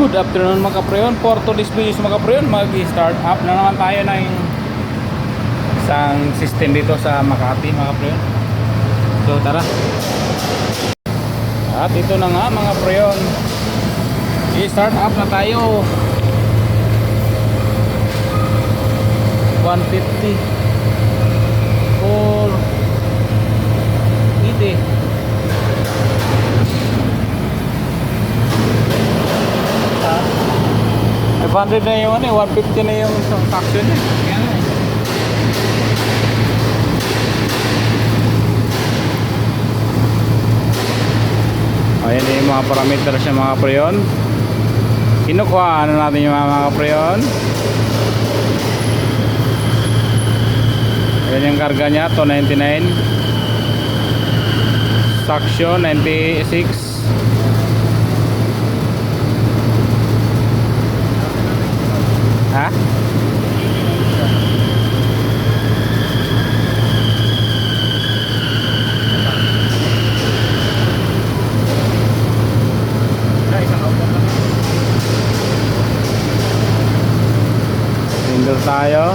Good afternoon mga kapreyon. For today's video mga kapreyon, mag-start up na naman tayo ng isang system dito sa Makati mga kapreyon. So tara. At ito na nga mga kapreyon, i-start up na tayo. 150 or 80. 500 na yung 150 na yung traction niya. Ayan yung mga parameters ng mga preyon. Kinukuha natin yung mga preyon. Ayan yung karga niya, 299. Traction 96. Ha? Tinder tayo.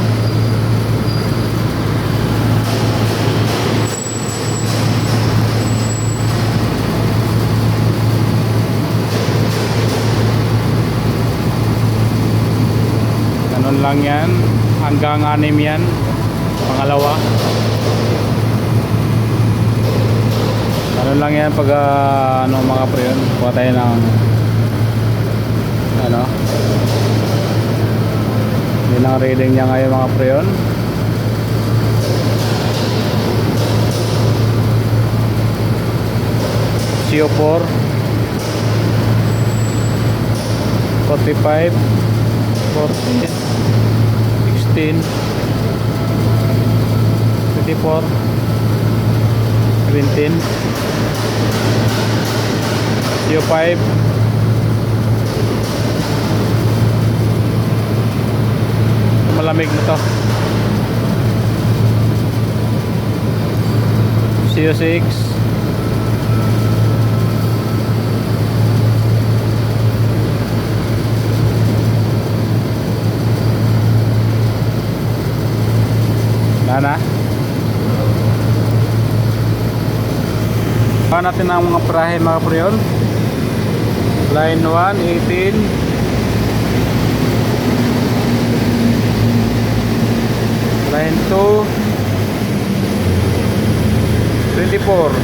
Ganun lang yan, hanggang 6 yan, pangalawa. Ganun lang yan pag ano mga preyon, kuha tayo ng ano, yun ang reading niya ngayon mga preyon. CO4 45 14 16 24 17 05 malamig na to. CO6 na. Paano natin ang mga prahe mga preyon? Line 1, 18. Line 2, 24.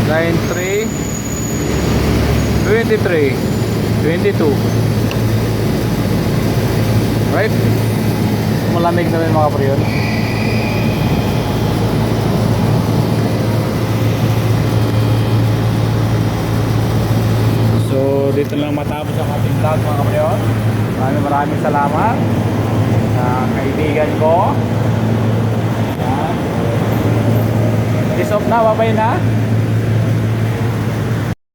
Line 3, 23, 22. Right? Malamig na rin mga preyon. So dito lang matapos ang ating vlog mga preyon. Maraming salamat sa kaibigan ko. Peace off na, babay na.